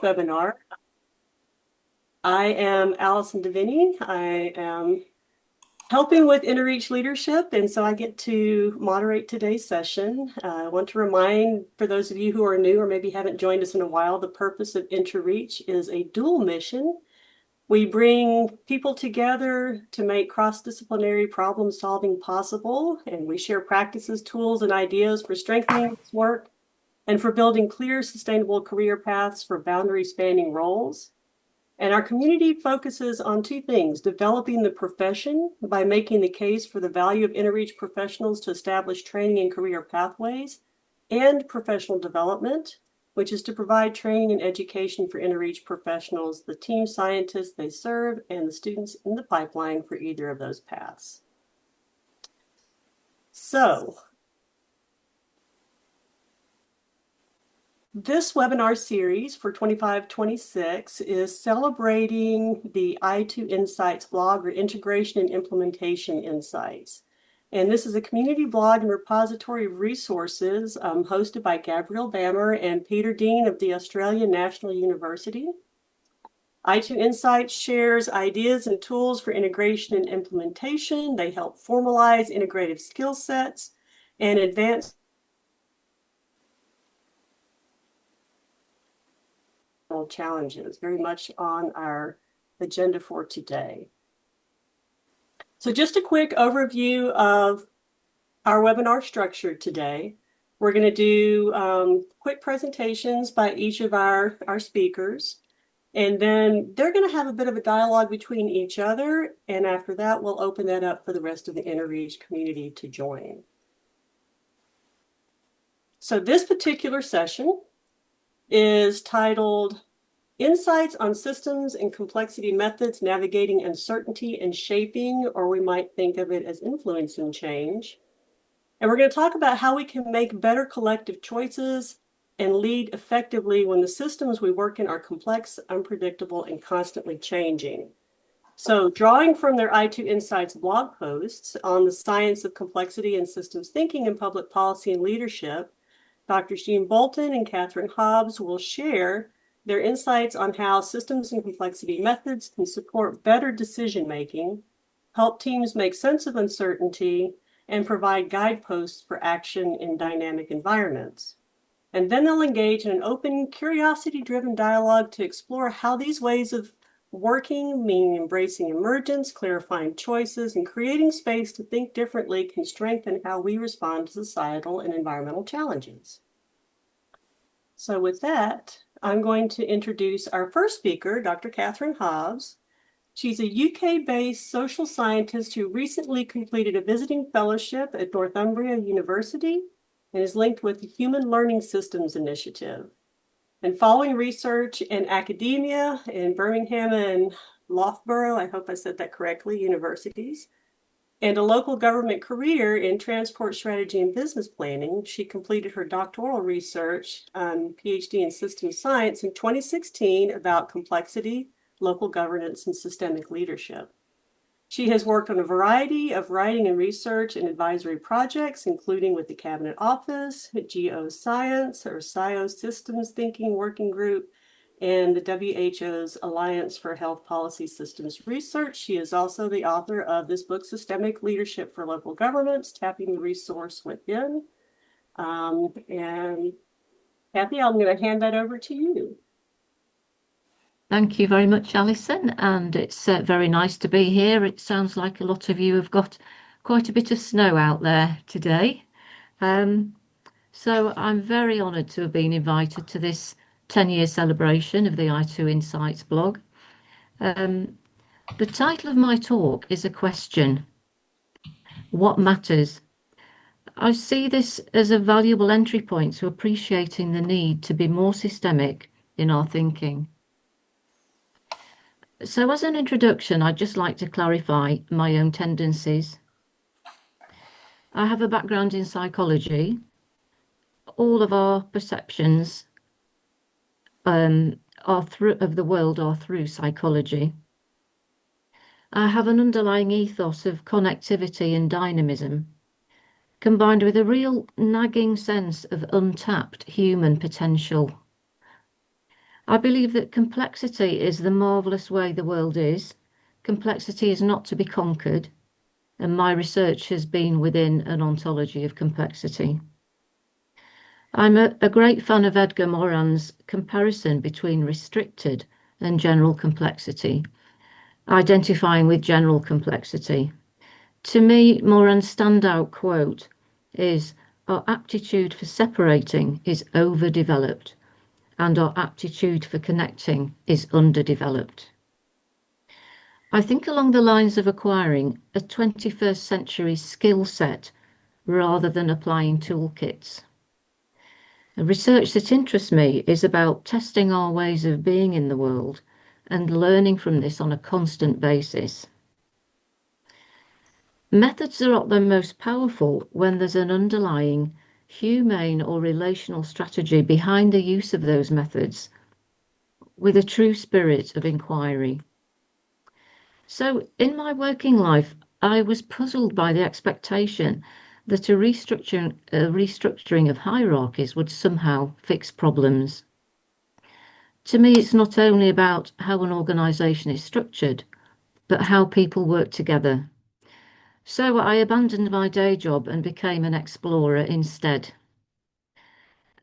webinar. I am Allison Deviney. I am helping with InterReach leadership, and so I get to moderate today's session. I want to remind, for those of you who are new or maybe haven't joined us in a while, the purpose of InterReach is a dual mission. We bring people together to make cross-disciplinary problem solving possible, and we share practices, tools, and ideas for strengthening this work and for building clear, sustainable career paths for boundary-spanning roles. And our community focuses on two things: developing the profession by making the case for the value of InterReach professionals to establish training and career pathways, and professional development, which is to provide training and education for InterReach professionals, the team scientists they serve, and the students in the pipeline for either of those paths. So, this webinar series for 25-26 is celebrating the I2 Insights blog, or Integration and Implementation Insights. And this is a community blog and repository of resources hosted by Gabrielle Bammer and Peter Dean of the Australian National University. I2 Insights shares ideas and tools for integration and implementation. They help formalize integrative skill sets and advance challenges, very much on our agenda for today. So just a quick overview of our webinar structure today. We're going to do quick presentations by each of our speakers, and then they're going to have a bit of a dialogue between each other, and after that we'll open that up for the rest of the InterReach community to join. So this particular session is titled Insights on Systems and Complexity Methods Navigating Uncertainty and Shaping, or we might think of it as Influencing Change. And we're going to talk about how we can make better collective choices and lead effectively when the systems we work in are complex, unpredictable, and constantly changing. So drawing from their I2 Insights blog posts on the science of complexity and systems thinking in public policy and leadership, Drs. Jean Boulton and Catherine Hobbs will share their insights on how systems and complexity methods can support better decision-making, help teams make sense of uncertainty, and provide guideposts for action in dynamic environments. And then they'll engage in an open, curiosity-driven dialogue to explore how these ways of working, meaning embracing emergence, clarifying choices, and creating space to think differently, can strengthen how we respond to societal and environmental challenges. So with that, I'm going to introduce our first speaker, Dr. Catherine Hobbs. She's a UK-based social scientist who recently completed a visiting fellowship at Northumbria University and is linked with the Human Learning Systems Initiative. And following research in academia in Birmingham and Loughborough, I hope I said that correctly, universities, and a local government career in transport strategy and business planning, she completed her doctoral research, PhD in systems science in 2016 about complexity, local governance, and systemic leadership. She has worked on a variety of writing and research and advisory projects, including with the Cabinet Office, Geoscience, or SCIO Systems Thinking Working Group, and the WHO's Alliance for Health Policy Systems Research. She is also the author of this book, Systemic Leadership for Local Governments, Tapping the Resource Within. And Cathy, I'm going to hand that over to you. Thank you very much, Alison, and it's very nice to be here. It sounds like a lot of you have got quite a bit of snow out there today. So I'm very honoured to have been invited to this 10-year celebration of the I2 Insights blog. The title of my talk is a question: what matters? I see this as a valuable entry point to appreciating the need to be more systemic in our thinking. So as an introduction, I'd just like to clarify my own tendencies. I have a background in psychology. All of our perceptions of the world are through psychology. I have an underlying ethos of connectivity and dynamism, combined with a real nagging sense of untapped human potential. I believe that complexity is the marvellous way the world is. Complexity is not to be conquered, and my research has been within an ontology of complexity. I'm a great fan of Edgar Morin's comparison between restricted and general complexity, identifying with general complexity. To me, Morin's standout quote is, "Our aptitude for separating is overdeveloped, and our aptitude for connecting is underdeveloped." I think along the lines of acquiring a 21st century skill set rather than applying toolkits. Research that interests me is about testing our ways of being in the world and learning from this on a constant basis. Methods are at their most powerful when there's an underlying humane or relational strategy behind the use of those methods, with a true spirit of inquiry. So, in my working life, I was puzzled by the expectation that a restructuring of hierarchies would somehow fix problems. To me, it's not only about how an organisation is structured, but how people work together. So I abandoned my day job and became an explorer instead.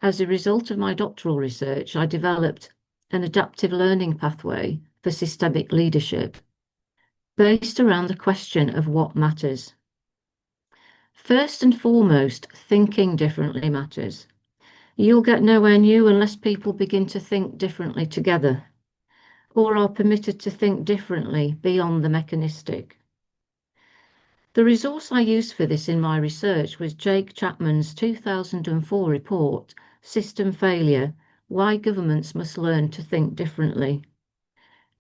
As a result of my doctoral research, I developed an adaptive learning pathway for systemic leadership based around the question of what matters. First and foremost, thinking differently matters. You'll get nowhere new unless people begin to think differently together, or are permitted to think differently beyond the mechanistic. The resource I used for this in my research was Jake Chapman's 2004 report, System Failure: Why Governments Must Learn to Think Differently.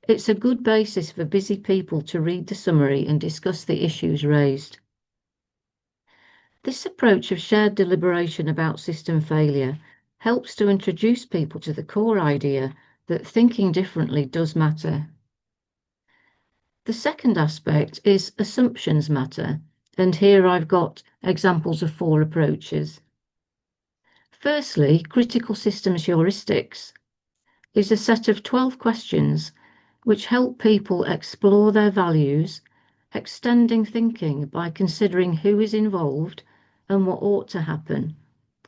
It's a good basis for busy people to read the summary and discuss the issues raised. This approach of shared deliberation about system failure helps to introduce people to the core idea that thinking differently does matter. The second aspect is assumptions matter, and here I've got examples of 4 approaches. Firstly, critical systems heuristics is a set of 12 questions which help people explore their values, extending thinking by considering who is involved and what ought to happen,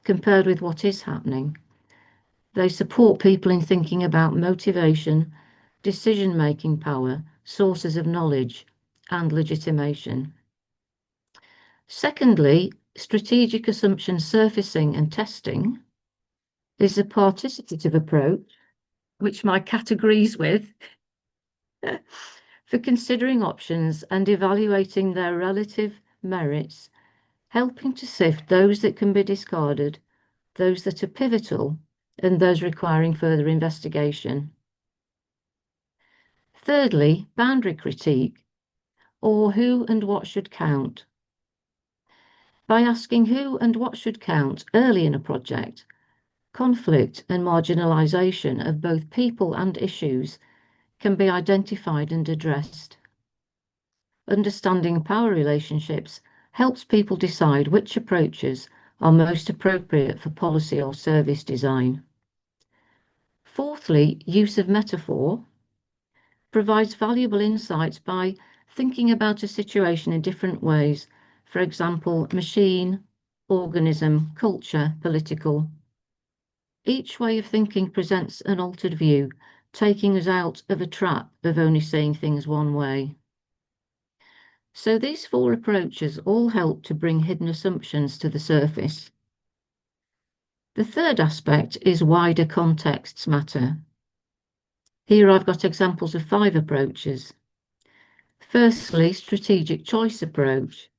compared with what is happening. They support people in thinking about motivation, decision-making power, sources of knowledge, and legitimation. Secondly, strategic assumption surfacing and testing is a participative approach, which my cat agrees with, for considering options and evaluating their relative merits, helping to sift those that can be discarded, those that are pivotal, and those requiring further investigation. Thirdly, boundary critique, or who and what should count. By asking who and what should count early in a project, conflict and marginalisation of both people and issues can be identified and addressed. Understanding power relationships helps people decide which approaches are most appropriate for policy or service design. Fourthly, use of metaphor provides valuable insights by thinking about a situation in different ways, for example, machine, organism, culture, political. Each way of thinking presents an altered view, taking us out of a trap of only seeing things one way. So these 4 approaches all help to bring hidden assumptions to the surface. The third aspect is wider contexts matter. Here I've got examples of 5 approaches. Firstly, strategic choice approach.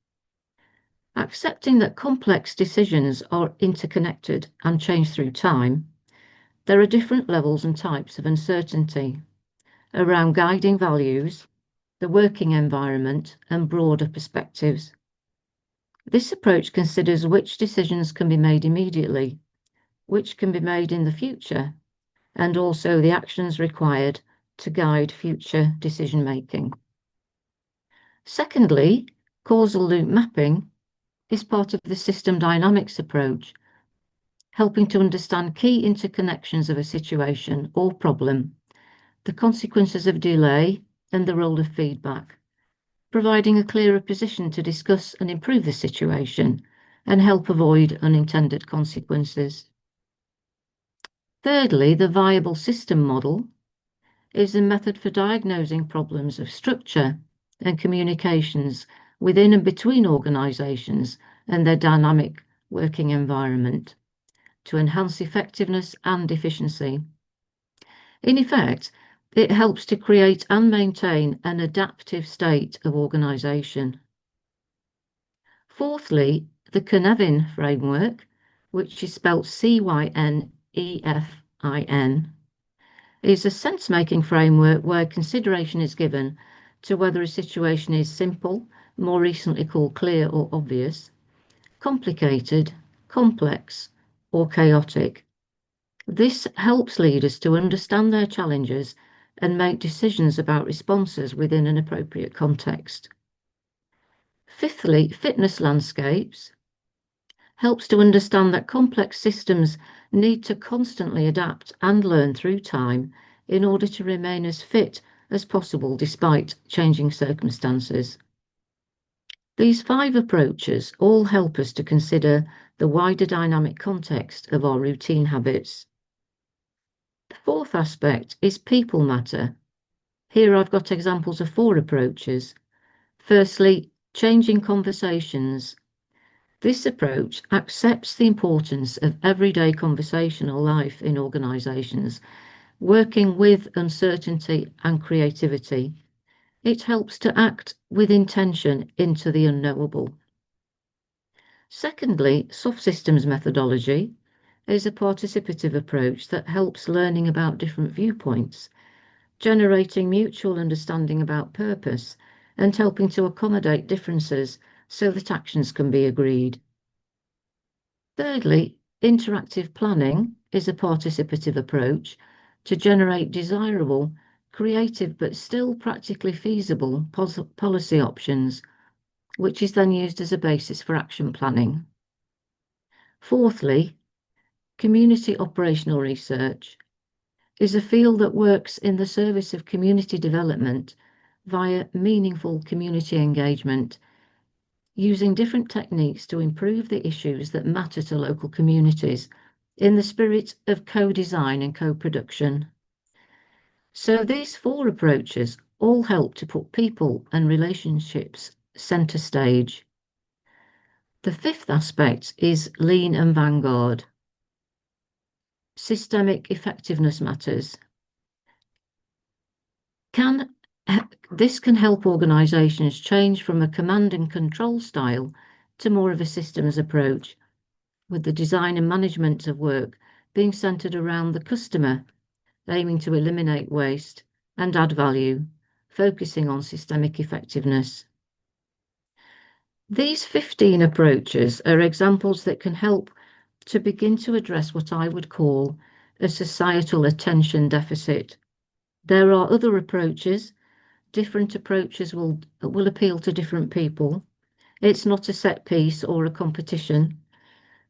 Accepting that complex decisions are interconnected and change through time, there are different levels and types of uncertainty around guiding values, the working environment, and broader perspectives. This approach considers which decisions can be made immediately, which can be made in the future, and also the actions required to guide future decision making. Secondly, causal loop mapping is part of the system dynamics approach, helping to understand key interconnections of a situation or problem, the consequences of delay, and the role of feedback, providing a clearer position to discuss and improve the situation and help avoid unintended consequences. Thirdly, the viable system model is a method for diagnosing problems of structure and communications within and between organisations and their dynamic working environment to enhance effectiveness and efficiency. In effect, it helps to create and maintain an adaptive state of organisation. Fourthly, the Cynefin framework, which is spelt Cynefin, is a sense-making framework where consideration is given to whether a situation is simple, more recently called clear or obvious, complicated, complex, or chaotic. This helps leaders to understand their challenges and make decisions about responses within an appropriate context. Fifthly, fitness landscapes helps to understand that complex systems need to constantly adapt and learn through time in order to remain as fit as possible despite changing circumstances. These 5 approaches all help us to consider the wider dynamic context of our routine habits. The fourth aspect is people matter. Here I've got examples of 4 approaches. Firstly, changing conversations. This approach accepts the importance of everyday conversational life in organisations, working with uncertainty and creativity. It helps to act with intention into the unknowable. Secondly, soft systems methodology is a participative approach that helps learning about different viewpoints, generating mutual understanding about purpose, and helping to accommodate differences so that actions can be agreed. Thirdly, interactive planning is a participative approach to generate desirable, creative but still practically feasible policy options, which is then used as a basis for action planning. Fourthly, community operational research is a field that works in the service of community development via meaningful community engagement, using different techniques to improve the issues that matter to local communities in the spirit of co-design and co-production. So these 4 approaches all help to put people and relationships centre stage. The 5th aspect is lean and vanguard. Systemic effectiveness matters. This can help organisations change from a command and control style to more of a systems approach, with the design and management of work being centred around the customer, aiming to eliminate waste and add value, focusing on systemic effectiveness. These 15 approaches are examples that can help to begin to address what I would call a societal attention deficit. There are other approaches. Different approaches will appeal to different people. It's not a set piece or a competition.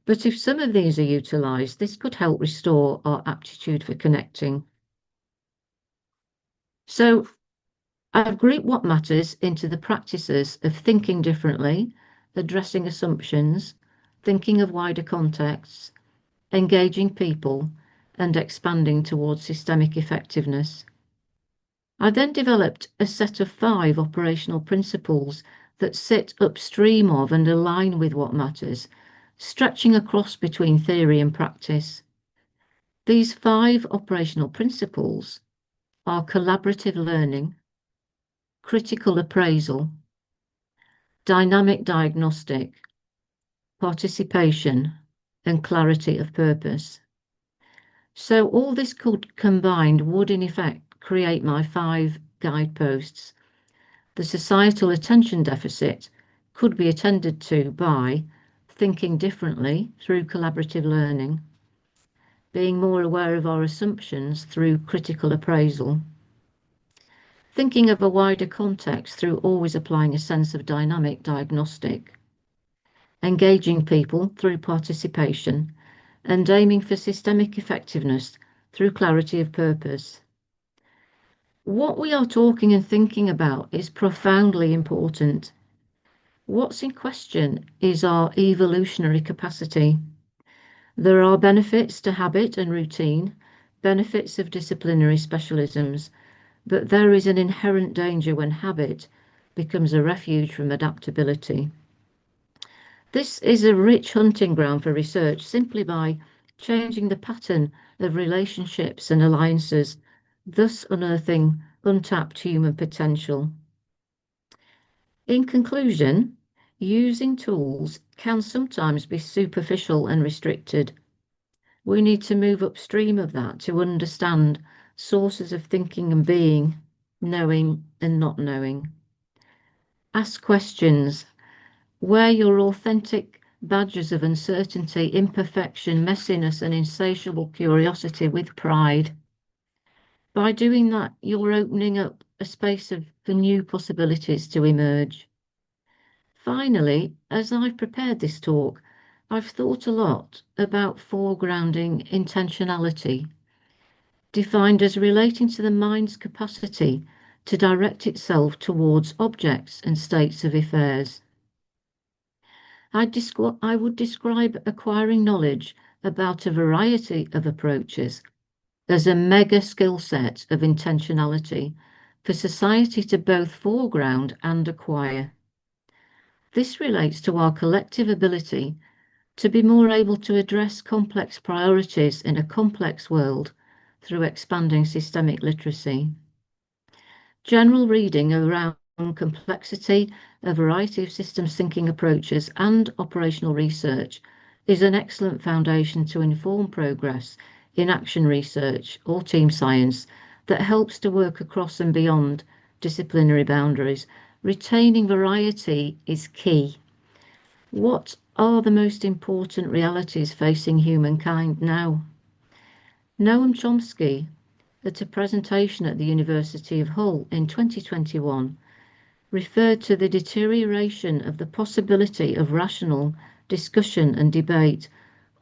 But if some of these are utilised, this could help restore our aptitude for connecting. So I've grouped what matters into the practices of thinking differently, addressing assumptions, thinking of wider contexts, engaging people, and expanding towards systemic effectiveness. I then developed a set of 5 operational principles that sit upstream of and align with what matters, stretching across between theory and practice. These 5 operational principles are collaborative learning, critical appraisal, dynamic diagnostic, participation, and clarity of purpose. So all this combined would in effect create my 5 guideposts. The societal attention deficit could be attended to by thinking differently through collaborative learning, being more aware of our assumptions through critical appraisal, thinking of a wider context through always applying a sense of dynamic diagnostic, engaging people through participation, and aiming for systemic effectiveness through clarity of purpose. What we are talking and thinking about is profoundly important. What's in question is our evolutionary capacity. There are benefits to habit and routine, benefits of disciplinary specialisms, but there is an inherent danger when habit becomes a refuge from adaptability. This is a rich hunting ground for research simply by changing the pattern of relationships and alliances, thus unearthing untapped human potential. In conclusion, using tools can sometimes be superficial and restricted. We need to move upstream of that to understand sources of thinking and being, knowing and not knowing. Ask questions. Wear your authentic badges of uncertainty, imperfection, messiness, and insatiable curiosity with pride. By doing that, you're opening up a space for new possibilities to emerge. Finally, as I've prepared this talk, I've thought a lot about foregrounding intentionality, defined as relating to the mind's capacity to direct itself towards objects and states of affairs. I would describe acquiring knowledge about a variety of approaches as a mega skill set of intentionality for society to both foreground and acquire. This relates to our collective ability to be more able to address complex priorities in a complex world through expanding systemic literacy. General reading around complexity, a variety of systems thinking approaches, and operational research is an excellent foundation to inform progress in action research or team science that helps to work across and beyond disciplinary boundaries. Retaining variety is key. What are the most important realities facing humankind now? Noam Chomsky, at a presentation at the University of Hull in 2021, referred to the deterioration of the possibility of rational discussion and debate,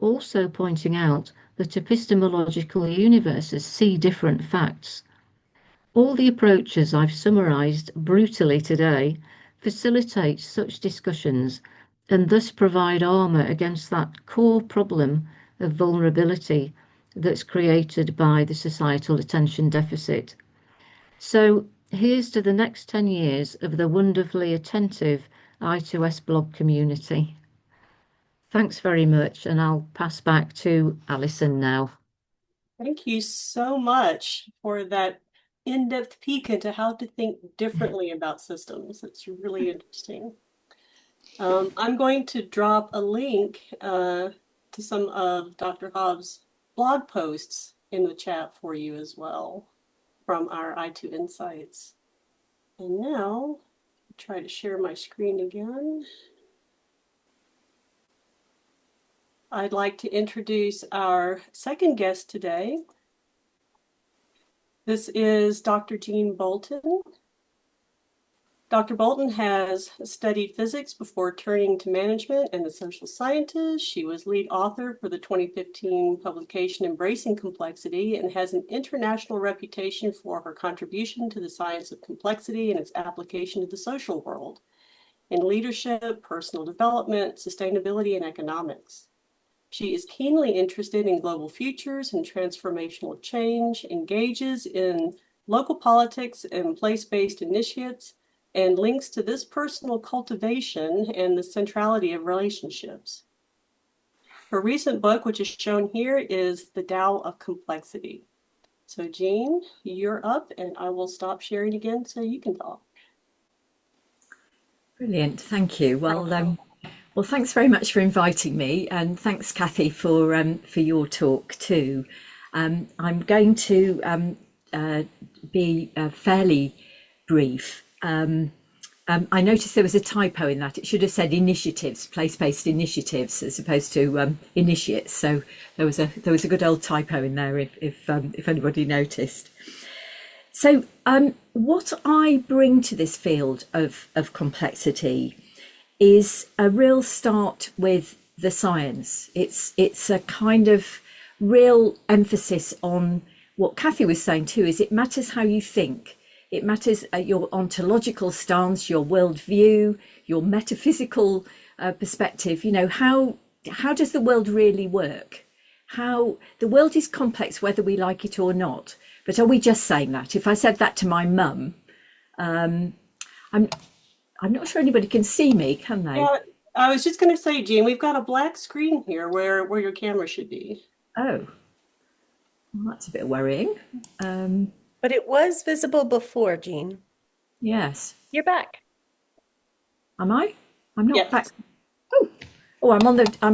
also pointing out that epistemological universes see different facts. All the approaches I've summarised brutally today facilitate such discussions and thus provide armour against that core problem of vulnerability that's created by the societal attention deficit. So here's to the next 10 years of the wonderfully attentive I2S blog community. Thanks very much, and I'll pass back to Alison now. Thank you so much for that in-depth peek into how to think differently about systems. It's really interesting. I'm going to drop a link to some of Dr. Hobbs' blog posts in the chat for you as well from our I2 Insights. And now, I'll try to share my screen again. I'd like to introduce our second guest today. This is Dr. Jean Boulton. Dr. Boulton has studied physics before turning to management and the social sciences. She was lead author for the 2015 publication Embracing Complexity and has an international reputation for her contribution to the science of complexity and its application to the social world in leadership, personal development, sustainability, and economics. She is keenly interested in global futures and transformational change, engages in local politics and place-based initiates, and links to this personal cultivation and the centrality of relationships. Her recent book, which is shown here, is The Tao of Complexity. So Jean, you're up, and I will stop sharing again so you can talk. Brilliant, thank you. Well, thanks very much for inviting me, and thanks, Cathy, for your talk too. I'm going to be fairly brief. I noticed there was a typo in that. It should have said initiatives, place-based initiatives, as opposed to initiates. So there was a good old typo in there, if anybody noticed. So what I bring to this field of complexity is a real start with the science. It's a kind of real emphasis on what Cathy was saying too, is it matters how you think. It matters your ontological stance, your worldview, your metaphysical perspective. You know, how does the world really work? How the world is complex, whether we like it or not. But are we just saying that? If I said that to my mum, I'm not sure anybody can see me, can they? Yeah, I was just going to say, Jean, we've got a black screen here where your camera should be. Oh, well, that's a bit worrying. But it was visible before, Jean. Yes. You're back. Am I? I'm not Yes. back. Oh, I'm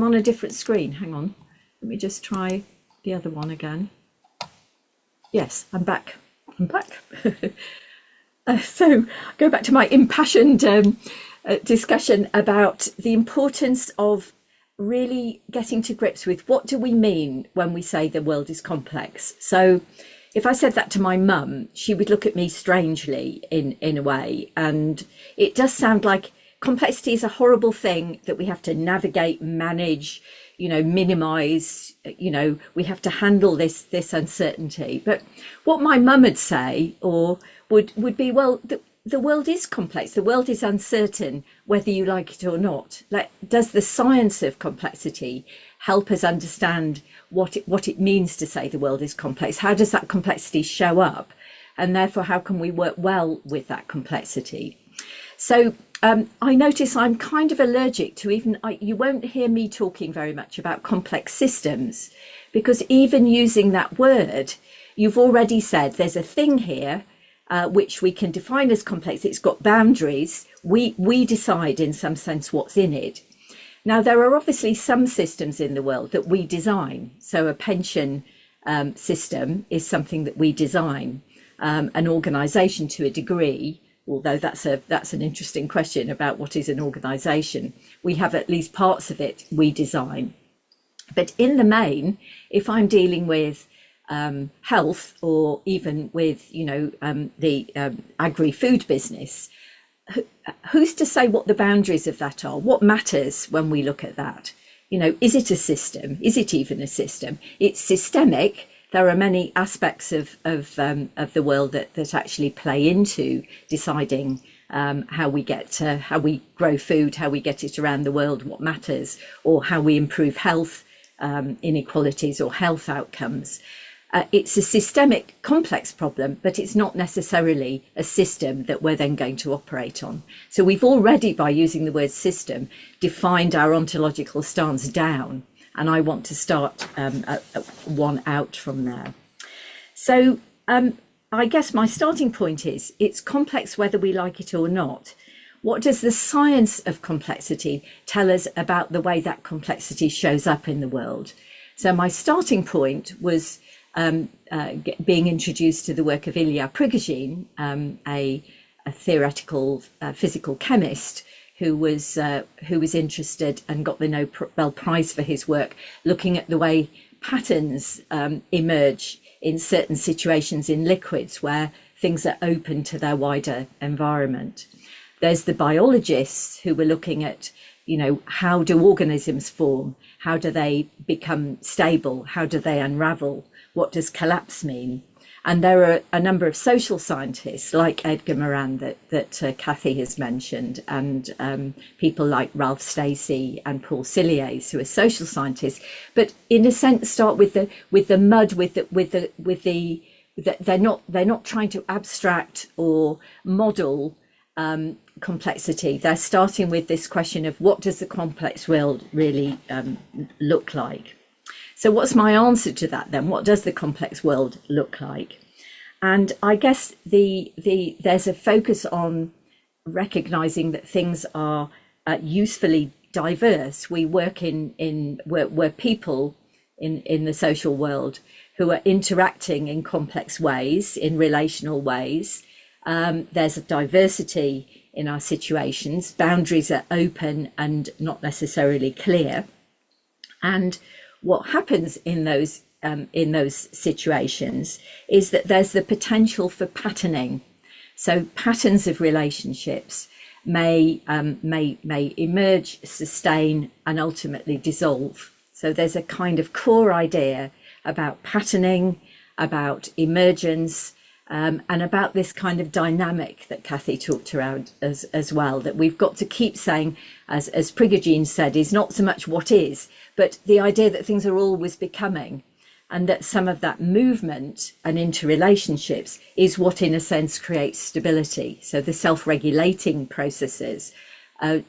on a different screen. Hang on. Let me just try the other one again. Yes, I'm back. I'm back. So go back to my impassioned discussion about the importance of really getting to grips with what do we mean when we say the world is complex. So if I said that to my mum, she would look at me strangely in a way. And it does sound like complexity is a horrible thing that we have to navigate, manage, you know, minimize, you know, we have to handle this uncertainty. But what my mum would say or would be, well, the world is complex. The world is uncertain, whether you like it or not. Like, does the science of complexity help us understand what it means to say the world is complex? How does that complexity show up? And therefore, how can we work well with that complexity? So I notice I'm kind of allergic to you won't hear me talking very much about complex systems, because even using that word, you've already said there's a thing here which we can define as complex. It's got boundaries. We decide in some sense what's in it. Now, there are obviously some systems in the world that we design. So a pension system is something that we design. An organisation to a degree, although that's an interesting question about what is an organisation. We have at least parts of it we design. But in the main, if I'm dealing with health or even with, you know, the agri-food business, who's to say what the boundaries of that are? What matters when we look at that? You know, is it a system? Is it even a system? It's systemic. There are many aspects of the world that actually play into deciding how we grow food, how we get it around the world, what matters, or how we improve health inequalities or health outcomes. It's a systemic, complex problem, but it's not necessarily a system that we're then going to operate on. So we've already, by using the word system, defined our ontological stance down, and I want to start one out from there. So I guess my starting point is it's complex whether we like it or not. What does the science of complexity tell us about the way that complexity shows up in the world? So my starting point was being introduced to the work of Ilya Prigogine, a theoretical physical chemist who was interested and got the Nobel Prize for his work, looking at the way patterns emerge in certain situations in liquids where things are open to their wider environment. There's the biologists who were looking at, you know, how do organisms form? How do they become stable? How do they unravel? What does collapse mean? And there are a number of social scientists like Edgar Morin that Cathy has mentioned, and people like Ralph Stacey and Paul Cilliers, who are social scientists, but in a sense start with the mud, they're not trying to abstract or model complexity. They're starting with this question of what does the complex world really look like? So what's my answer to that then? What does the complex world look like? And I guess there's a focus on recognizing that things are usefully diverse. We work we're people in the social world who are interacting in complex ways, in relational ways. There's a diversity in our situations. Boundaries are open and not necessarily clear. And what happens in those situations is that there's the potential for patterning. So patterns of relationships may emerge, sustain, and ultimately dissolve. So there's a kind of core idea about patterning, about emergence, and about this kind of dynamic that Cathy talked around as well, that we've got to keep saying, as Jean said, is not so much what is, but the idea that things are always becoming, and that some of that movement and interrelationships is what in a sense creates stability. So the self-regulating processes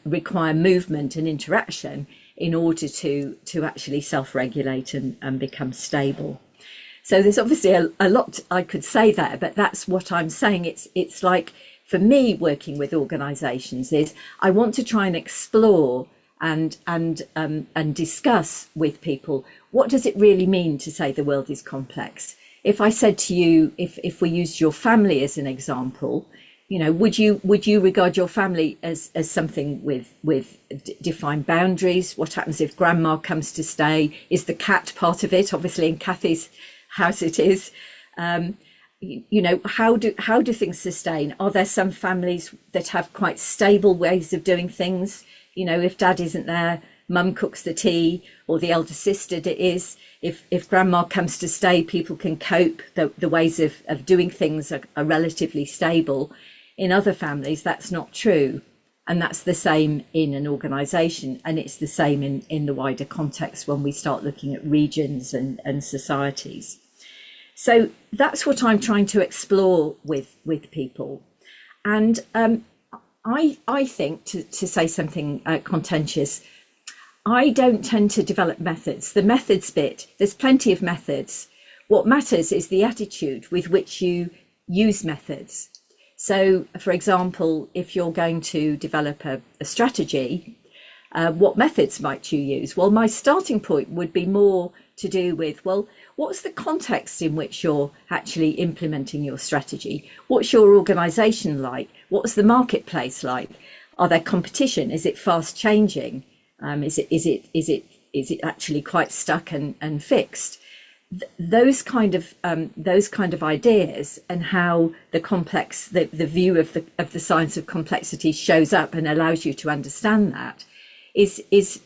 require movement and interaction in order to actually self-regulate and become stable. So there's obviously a lot I could say there, but that's what I'm saying. It's like, for me, working with organisations is I want to try and explore and discuss with people, what does it really mean to say the world is complex? If I said to you, if we used your family as an example, you know, would you regard your family as something with defined boundaries? What happens if grandma comes to stay? Is the cat part of it? Obviously, in Cathy's house it is. You know, how do things sustain? Are there some families that have quite stable ways of doing things? You know, if dad isn't there, mum cooks the tea, or the elder sister is. If grandma comes to stay, people can cope. The ways of doing things are relatively stable. In other families, that's not true. And that's the same in an organisation, and it's the same in the wider context when we start looking at regions and societies. So that's what I'm trying to explore with people. And I think, to say something contentious, I don't tend to develop methods. The methods bit, there's plenty of methods. What matters is the attitude with which you use methods. So, for example, if you're going to develop a strategy, what methods might you use? Well, my starting point would be more to do with, well, what's the context in which you're actually implementing your strategy? What's your organisation like? What's the marketplace like? Are there competition? Is it fast changing? Is it actually quite stuck and fixed? Those kind of ideas, and how the view of the science of complexity shows up and allows you to understand that is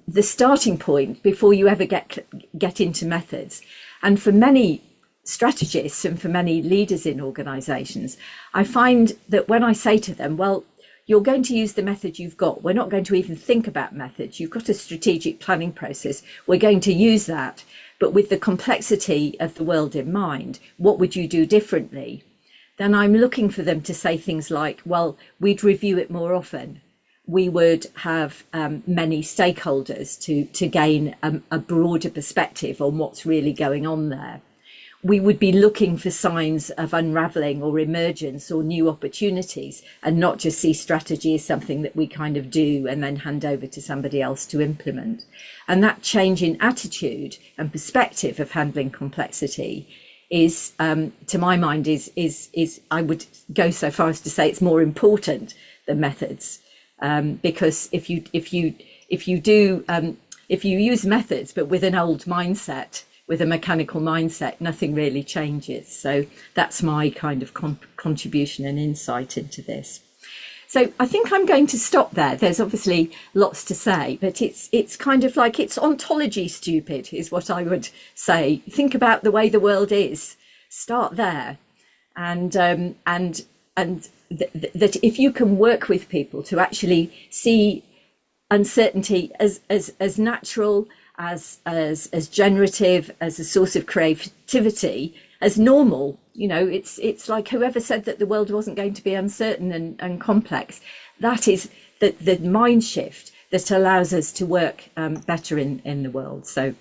the starting point before you ever get into methods. And for many strategists and for many leaders in organizations, I find that when I say to them, well, you're going to use the method you've got. We're not going to even think about methods. You've got a strategic planning process. We're going to use that. But with the complexity of the world in mind, what would you do differently? Then I'm looking for them to say things like, well, we'd review it more often. We would have many stakeholders to gain a broader perspective on what's really going on there. We would be looking for signs of unravelling or emergence or new opportunities, and not just see strategy as something that we kind of do and then hand over to somebody else to implement. And that change in attitude and perspective of handling complexity is, to my mind, is I would go so far as to say it's more important than methods, because if you use methods but with an old mindset, with a mechanical mindset, nothing really changes. So that's my kind of contribution and insight into this. So I think I'm going to stop there. There's obviously lots to say, but it's kind of like, it's ontology stupid is what I would say. Think about the way the world is. Start there, and that if you can work with people to actually see uncertainty as natural, as generative, as a source of creativity, as normal. You know, it's like whoever said that the world wasn't going to be uncertain and complex. That is the mind shift that allows us to work better in the world. So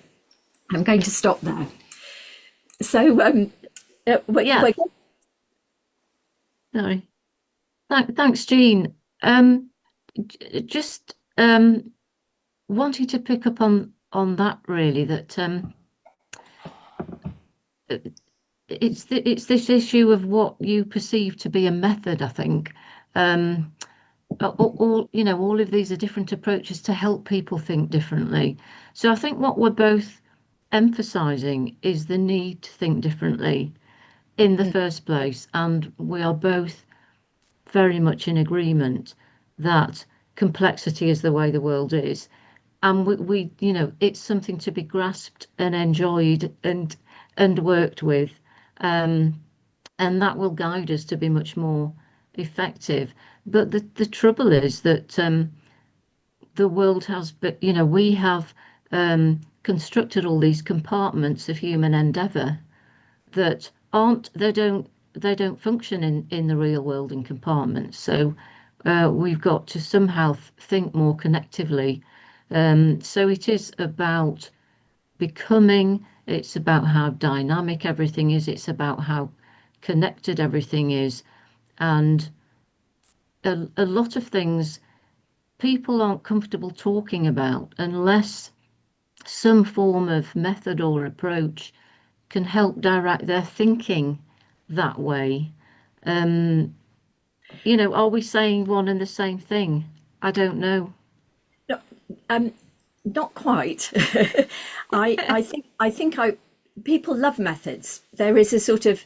I'm going to stop there. So yeah. Sorry. Thanks, Jean. Just wanting to pick up on that, really, that it's this issue of what you perceive to be a method. I think all of these are different approaches to help people think differently. So I think what we're both emphasizing is the need to think differently in the first place, and we are both very much in agreement that complexity is the way the world is. And it's something to be grasped and enjoyed and worked with. And that will guide us to be much more effective. But the trouble is that the world has, but we have constructed all these compartments of human endeavour that aren't they don't function in the real world in compartments. So we've got to somehow think more connectively. So it is about becoming, it's about how dynamic everything is, it's about how connected everything is. And a lot of things people aren't comfortable talking about unless some form of method or approach can help direct their thinking that way. Are we saying one and the same thing? I don't know. No, not quite. I think people love methods. There is a sort of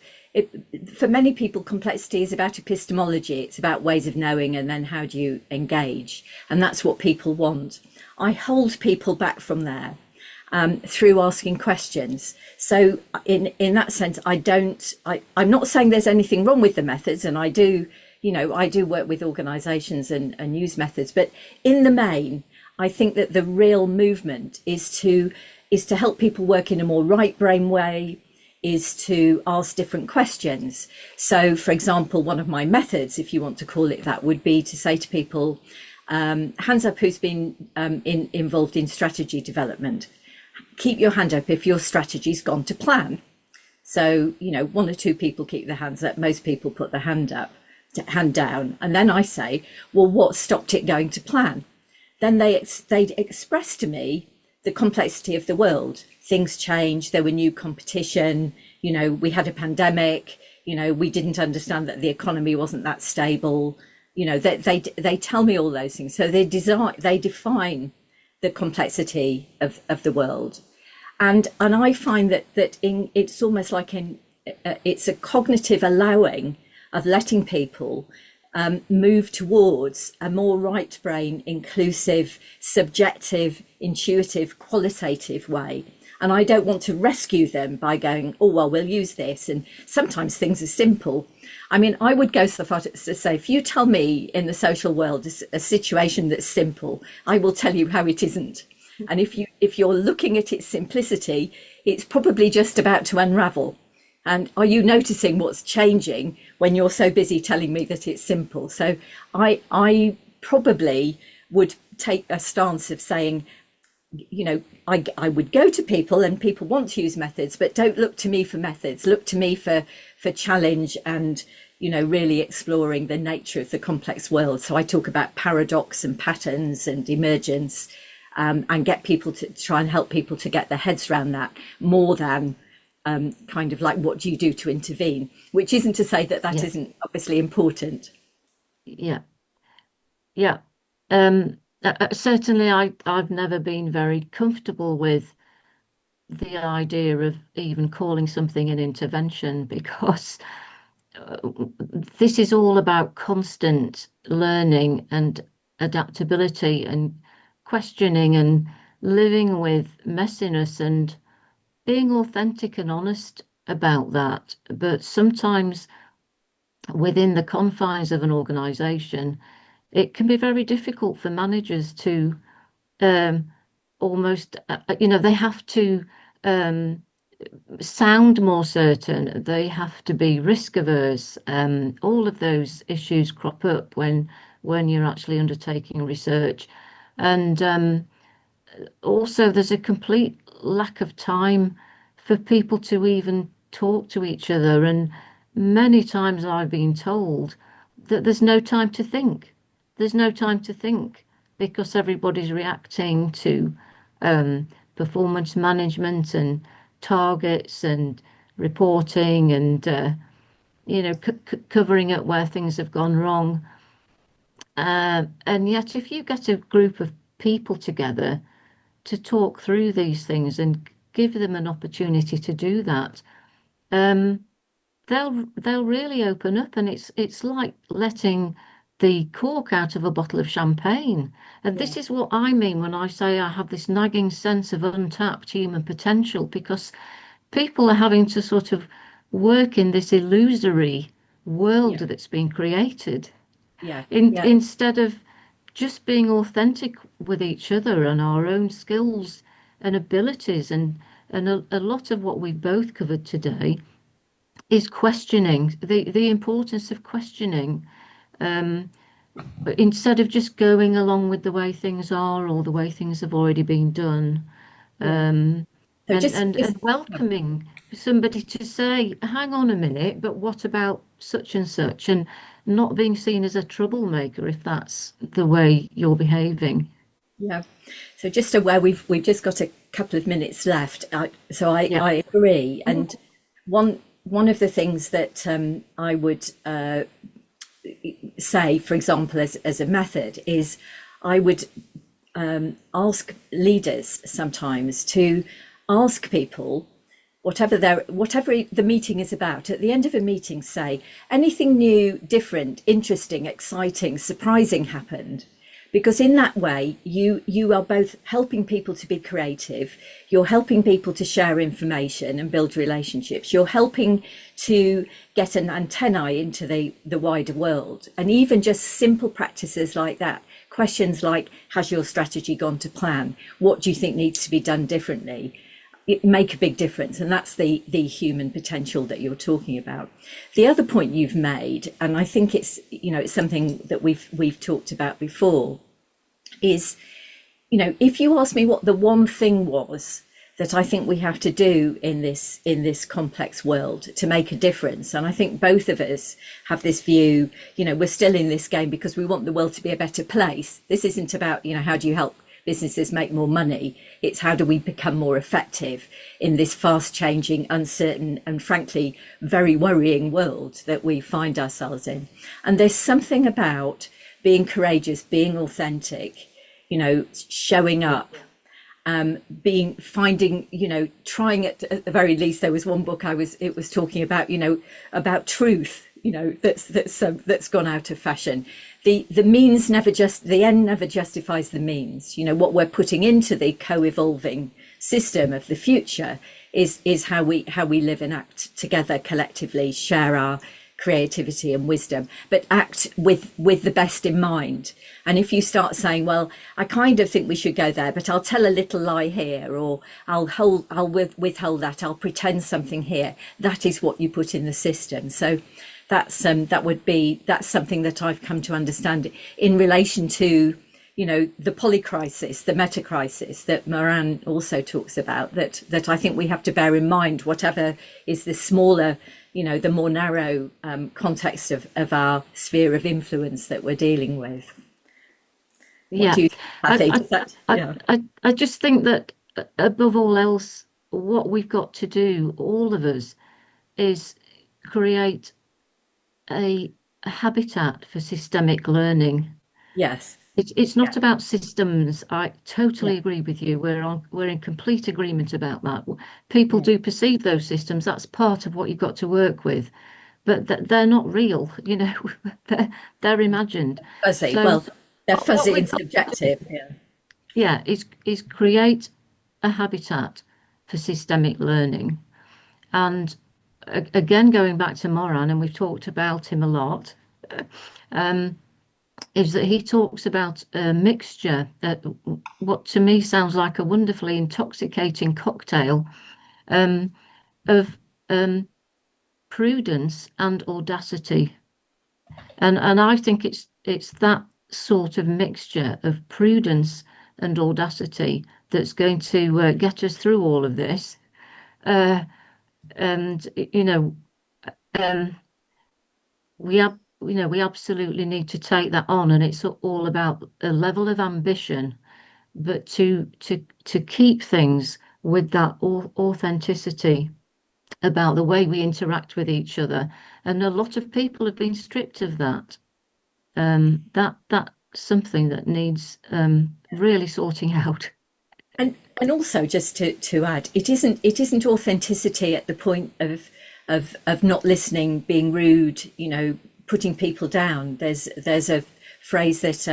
for many people, complexity is about epistemology. It's about ways of knowing, and then how do you engage, and that's what people want. I hold people back from there through asking questions. So in that sense, I'm not saying there's anything wrong with the methods, and I do work with organisations and use methods, but in the main, I think that the real movement is to help people work in a more right brain way, is to ask different questions. So, for example, one of my methods, if you want to call it that, would be to say to people, hands up who's been involved in strategy development. Keep your hand up if your strategy's gone to plan. So, one or two people keep their hands up, most people put their hand down. And then I say, well, what stopped it going to plan? Then they'd express to me the complexity of the world. Things changed, there were new competition, we had a pandemic, we didn't understand that the economy wasn't that stable. They tell me all those things. So they define the complexity of the world. And I find that it's almost like it's a cognitive allowing of letting people move towards a more right brain, inclusive, subjective, intuitive, qualitative way. And I don't want to rescue them by going, oh, well, we'll use this. And sometimes things are simple. I mean, I would go so far to say, if you tell me in the social world a situation that's simple, I will tell you how it isn't. And if you're looking at its simplicity, it's probably just about to unravel. And are you noticing what's changing when you're so busy telling me that it's simple? So I probably would take a stance of saying, I would go to people, and people want to use methods, but don't look to me for methods. Look to me for challenge and, really exploring the nature of the complex world. So I talk about paradox and patterns and emergence, and get people to try and help people to get their heads around that more than kind of like, what do you do to intervene? Which isn't to say that isn't obviously important. Yeah. Certainly, I've never been very comfortable with the idea of even calling something an intervention, because this is all about constant learning and adaptability and questioning and living with messiness and being authentic and honest about that. But sometimes within the confines of an organization, it can be very difficult for managers to almost, they have to sound more certain, they have to be risk averse. All of those issues crop up when you're actually undertaking research. And also, there's a complete lack of time for people to even talk to each other. And many times I've been told that there's no time to think. There's no time to think because everybody's reacting to performance management and targets and reporting and covering up where things have gone wrong. And yet, if you get a group of people together to talk through these things and give them an opportunity to do that, they'll really open up, and it's like letting the cork out of a bottle of champagne. And this is what I mean when I say I have this nagging sense of untapped human potential, because people are having to sort of work in this illusory world that's been created instead of just being authentic with each other and our own skills and abilities. And a lot of what we've both covered today is questioning, the importance of questioning, instead of just going along with the way things are or the way things have already been done. And welcoming somebody to say, hang on a minute, but what about such and such? And not being seen as a troublemaker if that's the way you're behaving. Yeah. So just aware we've just got a couple of minutes left. I agree. And one of the things that I would say, for example, as a method, is I would ask leaders sometimes to ask people, whatever the meeting is about, at the end of a meeting, say, anything new, different, interesting, exciting, surprising happened. Because in that way, you are both helping people to be creative, you're helping people to share information and build relationships, you're helping to get an antennae into the wider world. And even just simple practices like that, questions like, has your strategy gone to plan? What do you think needs to be done differently? It make a big difference. And that's the human potential that you're talking about. The other point you've made, and I think it's something that we've talked about before, is, if you ask me what the one thing was that I think we have to do in this complex world to make a difference, and I think both of us have this view, we're still in this game because we want the world to be a better place. This isn't about, how do you help businesses make more money? It's how do we become more effective in this fast changing, uncertain, and frankly, very worrying world that we find ourselves in. And there's something about being courageous, being authentic, showing up, trying at the very least. There was one book it was talking about, about truth, that's gone out of fashion. The end never justifies the means. What we're putting into the co-evolving system of the future is how we live and act together collectively, share our creativity and wisdom, but act with the best in mind. And if you start saying, well, I kind of think we should go there, but I'll tell a little lie here, or I'll withhold that, I'll pretend something here, that is what you put in the system. So that's something that I've come to understand in relation to the polycrisis, the meta crisis that Moran also talks about, that I think we have to bear in mind, whatever is the smaller, the more narrow context of our sphere of influence that we're dealing with. What do you think, Cathy? I just think that above all else, what we've got to do, all of us, is create a habitat for systemic learning. Yes. It's not about systems. I totally agree with you. We're in complete agreement about that. People do perceive those systems. That's part of what you've got to work with, but they're not real. They're imagined. Fuzzy. So they're fuzzy and subjective. Yeah. Is create a habitat for systemic learning, and again, going back to Moran, and we've talked about him a lot. Is that he talks about a mixture, what to me sounds like a wonderfully intoxicating cocktail of prudence and audacity. And I think it's that sort of mixture of prudence and audacity that's going to get us through all of this. We absolutely need to take that on, and it's all about a level of ambition, but to keep things with that authenticity about the way we interact with each other. And a lot of people have been stripped of that. That's something that needs really sorting out. And also, just to add, it isn't authenticity at the point of not listening, being rude, putting people down. There's a phrase that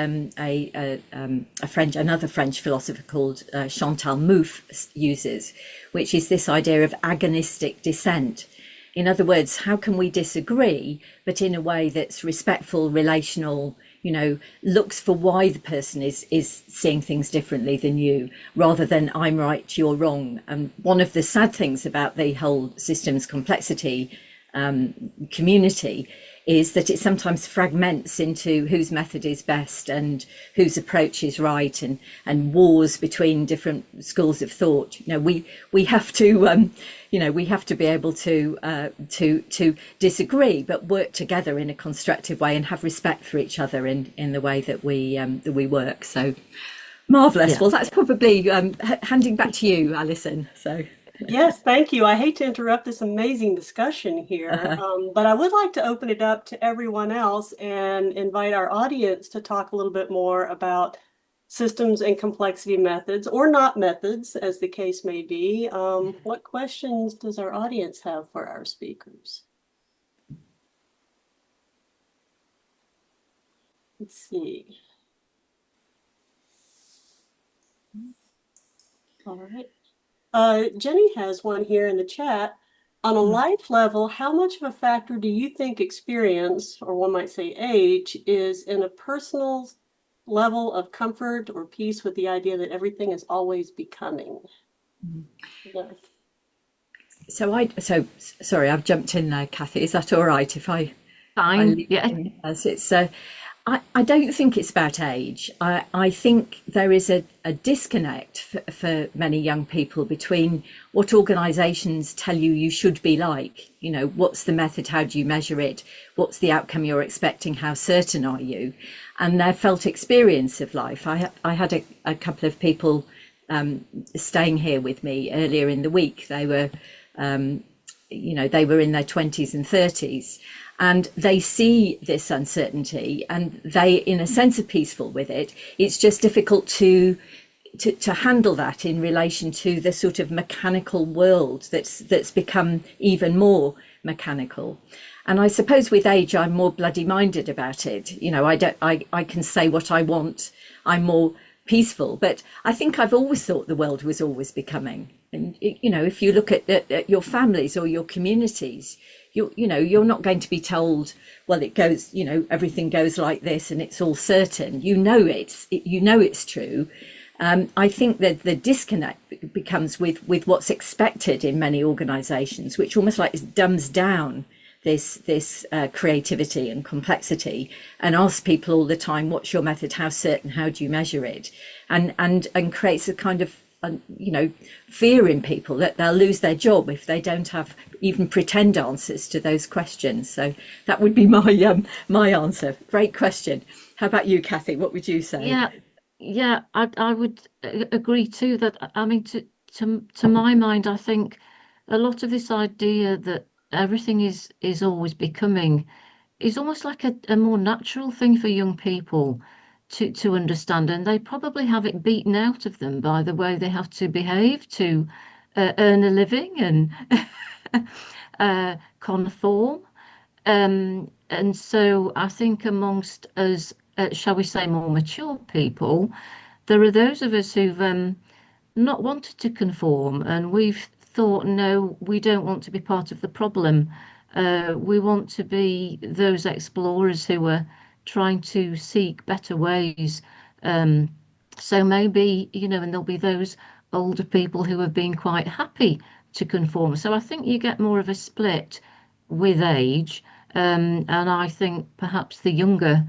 another French philosopher called Chantal Mouffe uses, which is this idea of agonistic dissent. In other words, how can we disagree, but in a way that's respectful, relational, looks for why the person is seeing things differently than you, rather than I'm right, you're wrong. And one of the sad things about the whole systems complexity community is that it sometimes fragments into whose method is best and whose approach is right, and wars between different schools of thought. We have to we have to be able to disagree, but work together in a constructive way and have respect for each other in the way that we work. So marvelous. Yeah. Well, that's probably handing back to you, Alison. So. Yes, thank you. I hate to interrupt this amazing discussion here, but I would like to open it up to everyone else and invite our audience to talk a little bit more about systems and complexity methods, or not methods, as the case may be. What questions does our audience have for our speakers? Let's see. All right. Jenny has one here in the chat. On a life level, how much of a factor do you think experience, or one might say age, is in a personal level of comfort or peace with the idea that everything is always becoming? Yeah. So sorry, I've jumped in there, Cathy. Is that all right if I? Fine. Yeah. As it's I don't think it's about age. I think there is a disconnect for many young people between what organisations tell you should be like. What's the method? How do you measure it? What's the outcome you're expecting? How certain are you? And their felt experience of life. I had a couple of people staying here with me earlier in the week. They were, they were in their 20s and 30s. And they see this uncertainty, and they, in a sense, are peaceful with it. It's just difficult to handle that in relation to the sort of mechanical world that's become even more mechanical. And I suppose with age, I'm more bloody minded about it. I can say what I want. I'm more peaceful, but I think I've always thought the world was always becoming. And if you look at your families or your communities, you're not going to be told, well, it goes, everything goes like this and it's all certain. It's true. I think that the disconnect becomes with what's expected in many organisations, which almost like dumbs down this creativity and complexity, and asks people all the time, what's your method? How certain? How do you measure it? And creates a kind of fear in people that they'll lose their job if they don't have even pretend answers to those questions. So that would be my answer. Great question. How about you, Cathy? What would you say? Yeah, I would agree too. That, I mean, to my mind, I think a lot of this idea that everything is always becoming is almost like a more natural thing for young people to understand, and they probably have it beaten out of them by the way they have to behave to earn a living and conform. And so I think amongst us, shall we say, more mature people, there are those of us who've not wanted to conform, and we've thought, no, we don't want to be part of the problem. We want to be those explorers who are trying to seek better ways. So maybe, and there'll be those older people who have been quite happy to conform. So I think you get more of a split with age. And I think perhaps the younger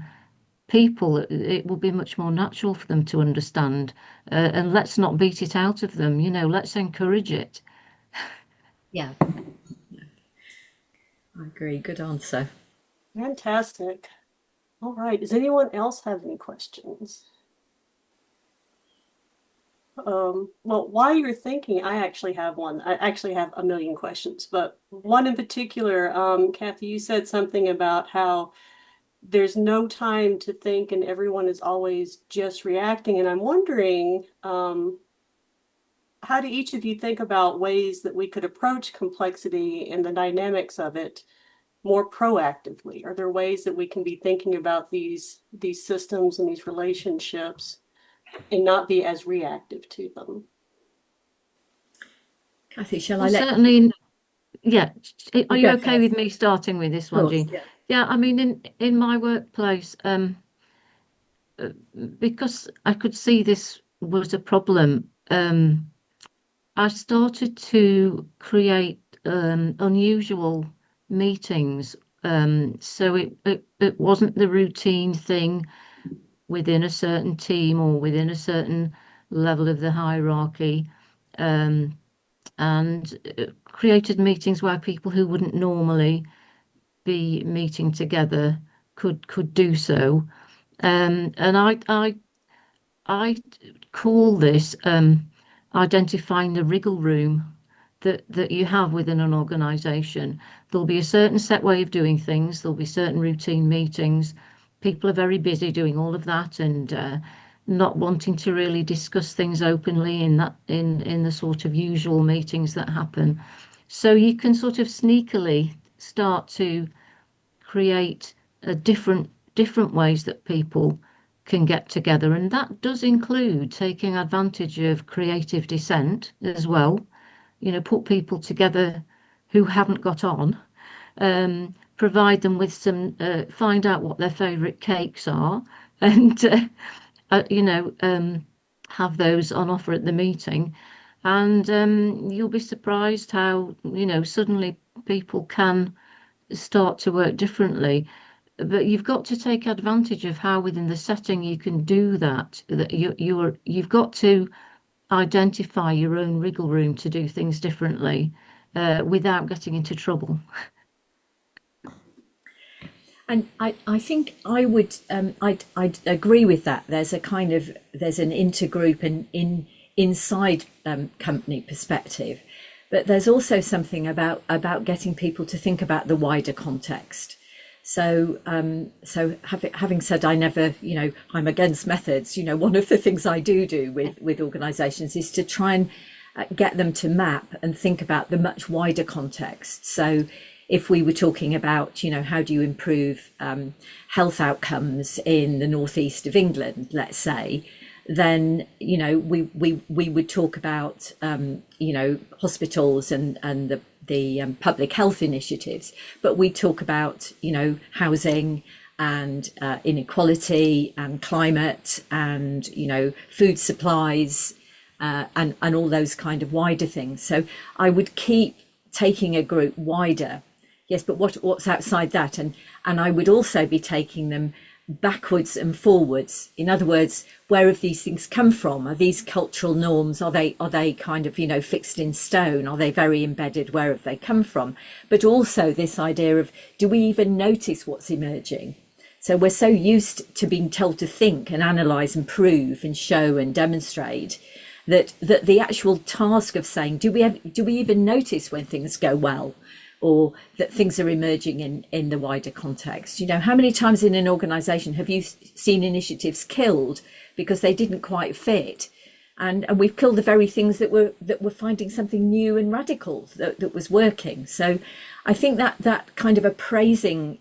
people, it will be much more natural for them to understand. And let's not beat it out of them, let's encourage it. Yeah. I agree. Good answer. Fantastic. All right. Does anyone else have any questions? Well, while you're thinking, I actually have one. I actually have a million questions, but one in particular, Cathy, you said something about how there's no time to think and everyone is always just reacting. And I'm wondering, how do each of you think about ways that we could approach complexity and the dynamics of it more proactively? Are there ways that we can be thinking about these systems and these relationships and not be as reactive to them? Cathy, shall I Well, let certainly, yeah. Are you you go okay with first? me starting with this Of one, course, Jean? yeah. Yeah, I mean, in my workplace, because I could see this was a problem, I started to create unusual meetings. So it wasn't the routine thing within a certain team or within a certain level of the hierarchy. And created meetings where people who wouldn't normally be meeting together could do so. And I call this identifying the wriggle room that you have within an organization. There'll be a certain set way of doing things. There'll be certain routine meetings. People are very busy doing all of that and not wanting to really discuss things openly in the sort of usual meetings that happen. So you can sort of sneakily start to create a different ways that people can get together, and that does include taking advantage of creative dissent as well. Put people together who haven't got on, provide them with some, find out what their favourite cakes are, and you know, have those on offer at the meeting, and you'll be surprised how suddenly people can start to work differently. But you've got to take advantage of how within the setting you can do that. That you've got to identify your own wriggle room to do things differently without getting into trouble. And I think I would I'd agree with that. There's an intergroup and inside company perspective, but there's also something about getting people to think about the wider context. So having said I never, I'm against methods, one of the things I do with organisations is to try and get them to map and think about the much wider context. So if we were talking about, how do you improve health outcomes in the northeast of England, let's say, then we would talk about hospitals and the public health initiatives, but we talk about housing and inequality and climate and food supplies and all those kind of wider things. So I would keep taking a group wider. Yes, but what's outside that? And I would also be taking them backwards and forwards. In other words, where have these things come from? Are these cultural norms? Are they kind of fixed in stone? Are they very embedded? Where have they come from? But also this idea of, do we even notice what's emerging? So we're so used to being told to think and analyse and prove and show and demonstrate that the actual task of saying, do we even notice when things go well? Or that things are emerging in the wider context. How many times in an organisation have you seen initiatives killed because they didn't quite fit? And we've killed the very things that were finding something new and radical that was working. So I think that kind of appraising,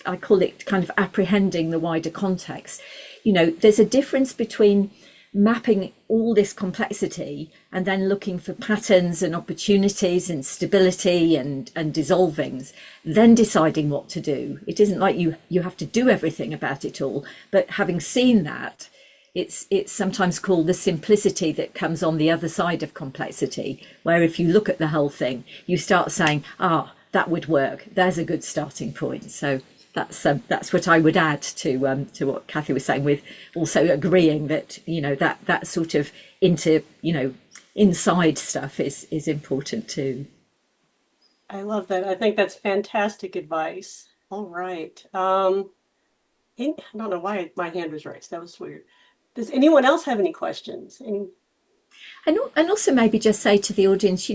I call it kind of apprehending the wider context. There's a difference between mapping all this complexity and then looking for patterns and opportunities and stability and dissolvings, then deciding what to do. It isn't like you have to do everything about it all, but having seen that, it's sometimes called the simplicity that comes on the other side of complexity, where if you look at the whole thing, you start saying, that would work. There's a good starting point. So that's what I would add to what Cathy was saying, with also agreeing that that sort of inside stuff is important too. I love that. I think that's fantastic advice. All right. I don't know why my hand was raised. That was weird. Does anyone else have any questions? And also maybe just say to the audience,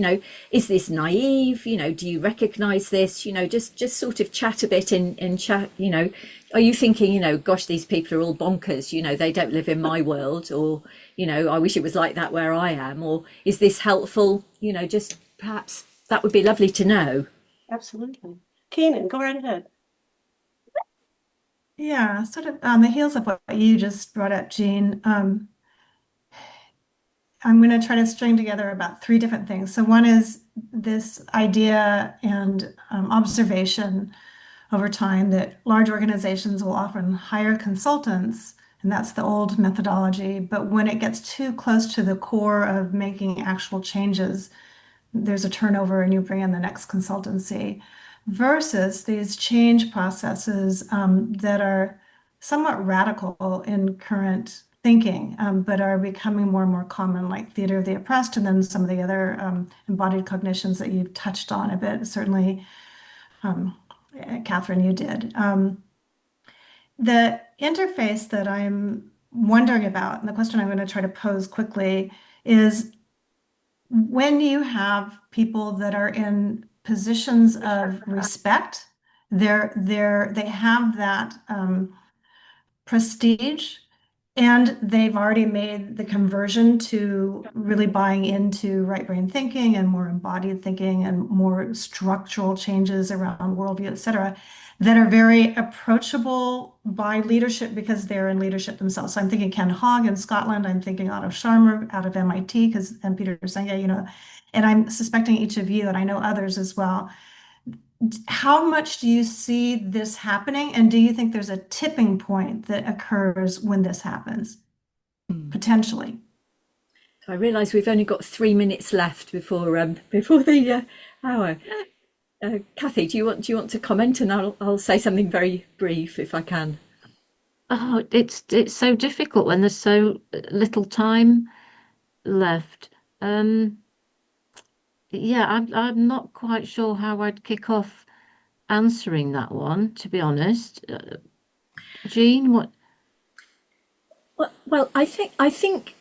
is this naive? Do you recognise this? Just sort of chat a bit in chat. Are you thinking, gosh, these people are all bonkers. They don't live in my world, or I wish it was like that where I am. Or is this helpful? Just perhaps that would be lovely to know. Absolutely. Keenan, go right ahead. Yeah, sort of on the heels of what you just brought up, Jean. I'm going to try to string together about three different things. So one is this idea and observation over time that large organizations will often hire consultants, and that's the old methodology. But when it gets too close to the core of making actual changes, there's a turnover and you bring in the next consultancy versus these change processes that are somewhat radical in current thinking, but are becoming more and more common, like theater of the oppressed, and then some of the other embodied cognitions that you've touched on a bit. Certainly, um, Catherine, you did. The interface that I'm wondering about, and the question I'm going to try to pose quickly is when you have people that are in positions of respect, they have that prestige, and they've already made the conversion to really buying into right brain thinking and more embodied thinking and more structural changes around worldview, et cetera, that are very approachable by leadership because they're in leadership themselves. So I'm thinking Ken Hogg in Scotland, I'm thinking Otto Scharmer out of MIT, and Peter Senge, and I'm suspecting each of you, and I know others as well. How much do you see this happening? And do you think there's a tipping point that occurs when this happens? Potentially. I realise we've only got 3 minutes left before the hour. Cathy, do you want to comment, and I'll say something very brief if I can. Oh, it's so difficult when there's so little time left. Yeah, I'm not quite sure how I'd kick off answering that one, to be honest. Jean, what? Well, I think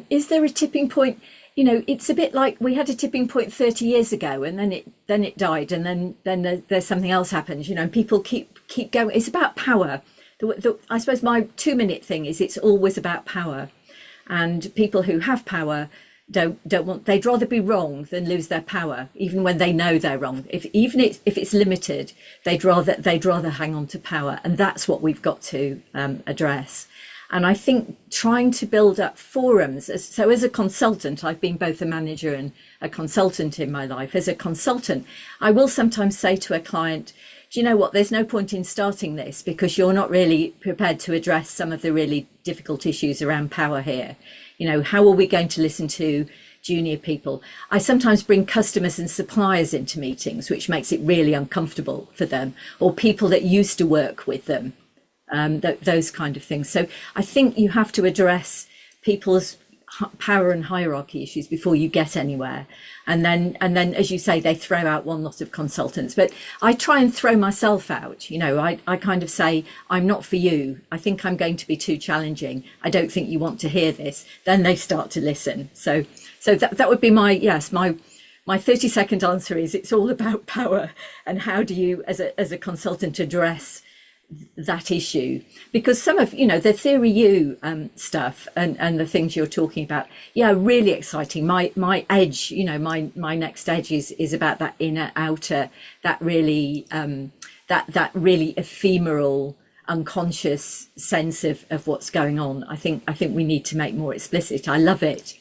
is there a tipping point? It's a bit like we had a tipping point 30 years ago, and then it died, and then there's something else happens. And people keep going. It's about power. I suppose my 2-minute thing is it's always about power, and people who have power don't want. They'd rather be wrong than lose their power, even when they know they're wrong. If it's limited, they'd rather hang on to power, and that's what we've got to address. And I think trying to build up forums. So as a consultant, I've been both a manager and a consultant in my life. As a consultant, I will sometimes say to a client, do you know what, there's no point in starting this because you're not really prepared to address some of the really difficult issues around power here. How are we going to listen to junior people? I sometimes bring customers and suppliers into meetings, which makes it really uncomfortable for them, or people that used to work with them. Those kind of things. So I think you have to address people's power and hierarchy issues before you get anywhere. And then, as you say, they throw out one lot of consultants. But I try and throw myself out. I kind of say, I'm not for you. I think I'm going to be too challenging. I don't think you want to hear this. Then they start to listen. So that would be my 30-second answer is it's all about power. And how do you, as a consultant, address that issue? Because some of the theory U stuff and the things you're talking about, really exciting. My edge, my next edge is about that inner outer, that really that really ephemeral unconscious sense of what's going on. I think we need to make more explicit. I love it,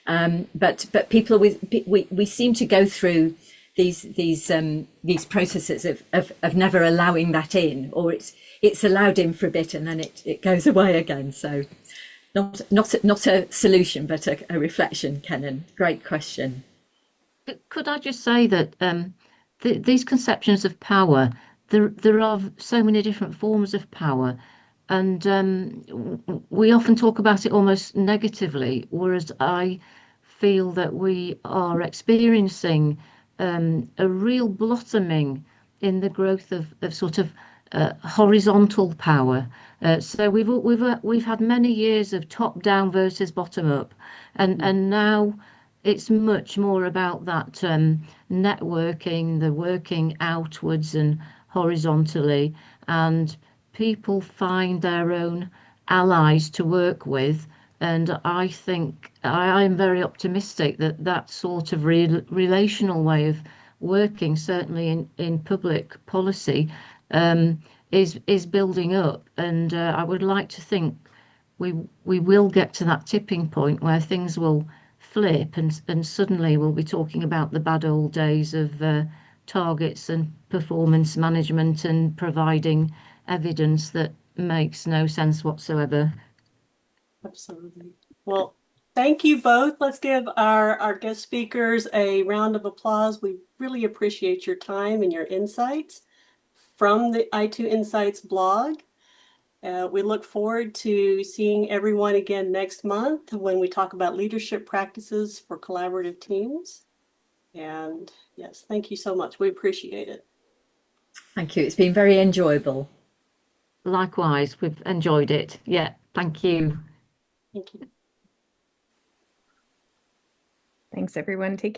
but people we seem to go through these processes of never allowing that in, or it's allowed in for a bit and then it goes away again. So not a solution, but a reflection. Kenan, great question. Could I just say that these conceptions of power, there are so many different forms of power, and we often talk about it almost negatively, whereas I feel that we are experiencing a real blossoming in the growth of sort of horizontal power. So we've had many years of top down versus bottom up, and now it's much more about that networking, the working outwards and horizontally, and people find their own allies to work with. And I think I'm very optimistic that that sort of relational way of working, certainly in public policy, is building up. And I would like to think we will get to that tipping point where things will flip, and suddenly we'll be talking about the bad old days of targets and performance management and providing evidence that makes no sense whatsoever. Absolutely. Well, thank you both. Let's give our guest speakers a round of applause. We really appreciate your time and your insights from the I2 Insights blog. We look forward to seeing everyone again next month when we talk about leadership practices for collaborative teams. And yes, thank you so much. We appreciate it. Thank you. It's been very enjoyable. Likewise, we've enjoyed it. Yeah, thank you. Thank you. Thanks, everyone. Take care.